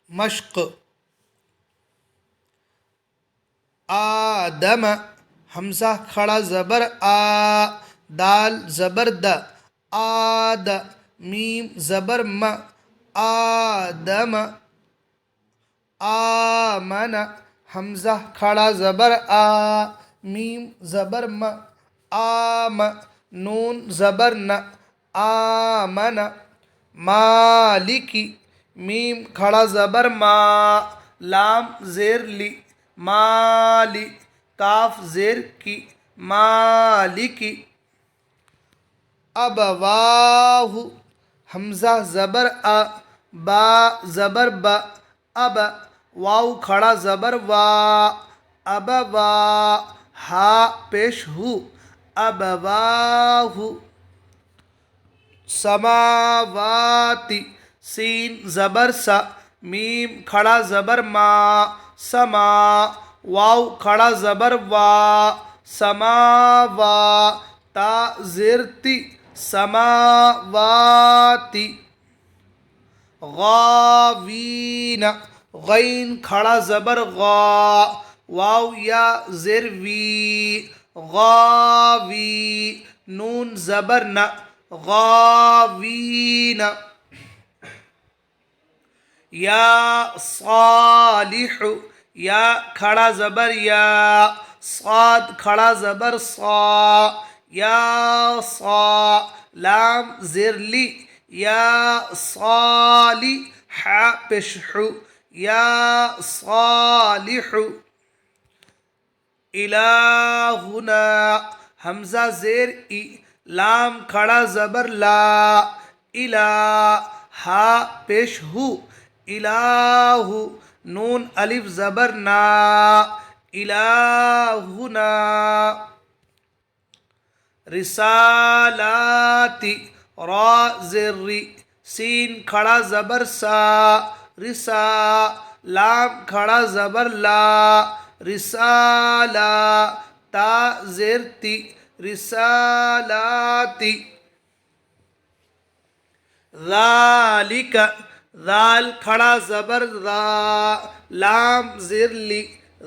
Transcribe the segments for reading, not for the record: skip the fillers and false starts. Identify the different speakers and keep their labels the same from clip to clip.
Speaker 1: مشق. آدم حمزہ کھڑا زبر آ، دال زبر د، آد. میم زبر م، آدم. آمن حمزہ کھڑا زبر آ، میم زبر م، آم. نون زبر ن، آمن. مالکی میم کھڑا زبر ما، لام زیر لی، مالی. کاف زیر کی، مالکی. ابواہ حمزہ زبر ا، با زبر ب، اب. واو کھڑا زبر وا، ابوا. ہا پیش ہو، ابواہ. سماواتی سین زبر سا، میم کھڑا زبر ما، سما. واو کھڑا زبر وا، سماوا. تا زیر تی، سماواتی. غاوین غین کھڑا زبر غا، واو یا زیر وی، غاوی. نون زبر ن، غاوین. یا صالح یا کھڑا زبر یا، صاد کھڑا زبر صا، یا صا. لام زیر لی، یا صالی. ح پیش حو، یا صالح. الہنا حمزہ زیر ای، لام کھڑا زبر لا، الہ. ہا پیش ہو، الہ. نون الف زبر نا، الہنا. رسالاتی را زیر ری، سین کھڑا زبر سا، رسا. لام کھڑا زبر لا، رسالا. تا زیر تی، رسالاتی. ذالک ذال کھڑا زبر ذا، لام زیر لی،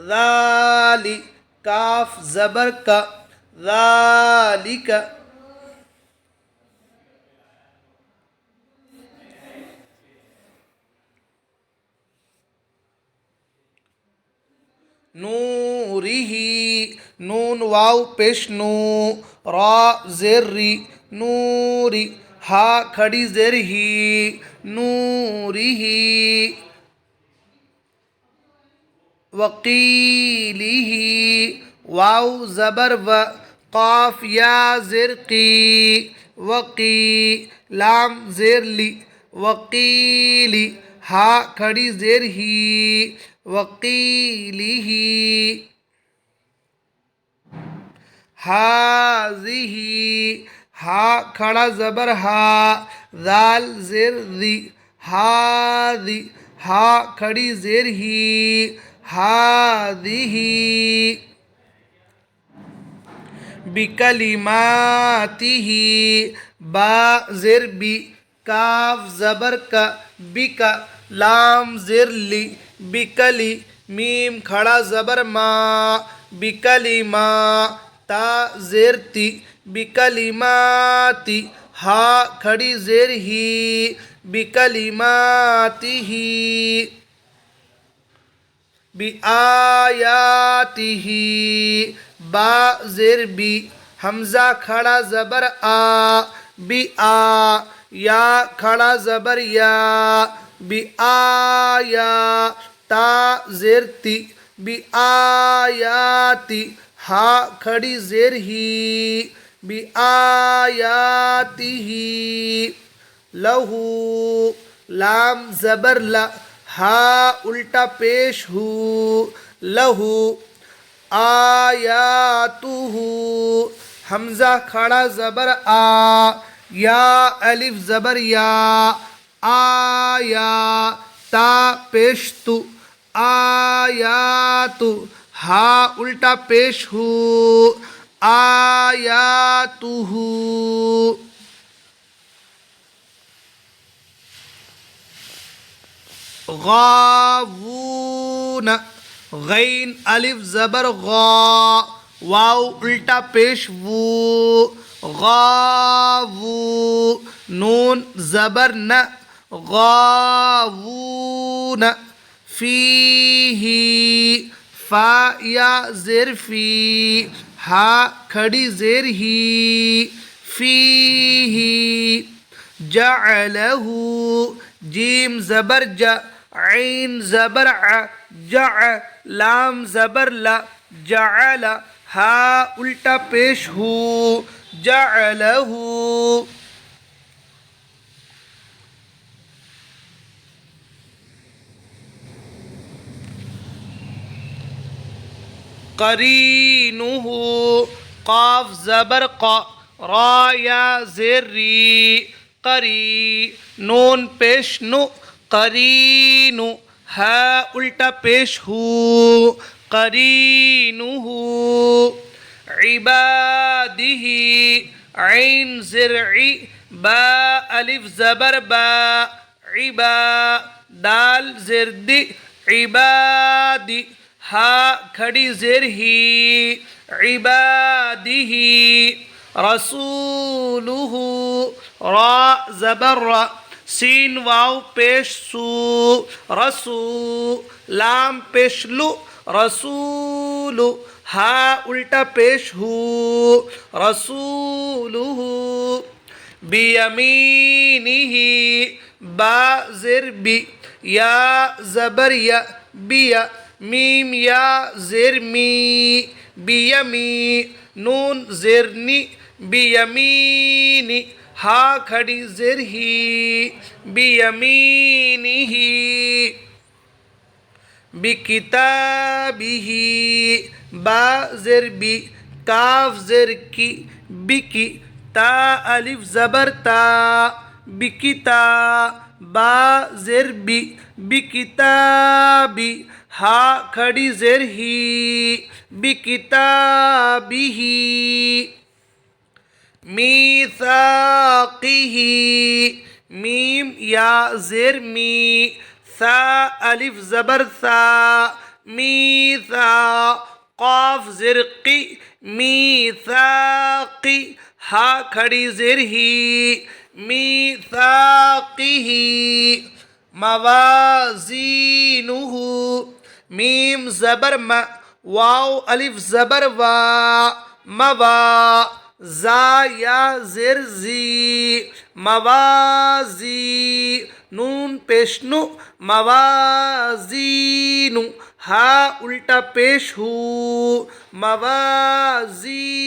Speaker 1: ذالی. کاف زبر کا، ذالک. نوری نون واو پیش نو، را زیر ری، نوری. ہا کھڑی زیر ہی، نوری. وقیلہ واو زبر و، قاف یا زیر قی، وقی. لام زیر لی، وقیلی. ہا کھڑی زیر ہی، وقیلہ. ہاذہ ہا کھڑا زبر ہا، ذال زیر ذی، ہاذی. ہا کھڑی زیر ہی، ہاذہ. بکلماتہ با زیر بی، کاف زبر کا، بکا. لام زیر لی، بکلی. میم کھڑا زبر ما، بکلما. تا زیر تی، بکلماتی. ہا کھڑی زیر ہی، بکلماتہ. بآیاتہ با زیر بی، حمزہ کھڑا زبر آ، بی آ. یا کھڑا زبر یا، بی آیا. تا زیر تی، بی آیاتی. ہا کھڑی زیر ہی، بی آیاتہ. لہو لام زبر ل، ہا الٹا پیش ہو، لہو. آیاتہ حمزہ کھڑا زبر آ، یا الف زبر یا، آیا. تا پیش تو، آیات. ہا الٹا پیش ہو، آیاتہ. غاوون غین الف زبر غا واو الٹا پیش وو غاوو نون زبر ن غاوون فیہی فا یا زیر فی ہا کھڑی زیر ہی فیہی جعلہ جیم زبر جا عین زبر ع جع لام زبر لا جعل ہا الٹا پیش ہو جعلہ قرینہ قاف زبر قا را یا زیر ری قری نون پیش نو قرینو ہا الٹا پیش ہو قرینہ عبادہ عین زرعی با الف زبر با عبا دال زردی عبادی ہا کھڑی زیر ہی عبادہ رسولہ را زبر را سین واو پیش سو رسو لام پیش لو رسول ہا الٹا پیش ہو رسولہ بیمینہ با زر بی یا زبر یا بیا میم یا زیر می بیمی نون زرنی بیمینی ہا کھڑی زیر ہی بیمینہ بکتابہ با زر بی کاف زر کی بکی تا الف زبر تا بکتا با زر بی بکتابی ہا کھڑی زیر ہی بکتابہ میثاقہ میم یا زیر می ثا الف زبر ثا میثا قاف زرقی میثاقی ہا کھڑی زیر ہی میثاقہ موازینہ میم زبر م واو الف زبر وا موا زا یا زیر زی موازی نون پیش نو موازینو ہا الٹا پیش ہو موازی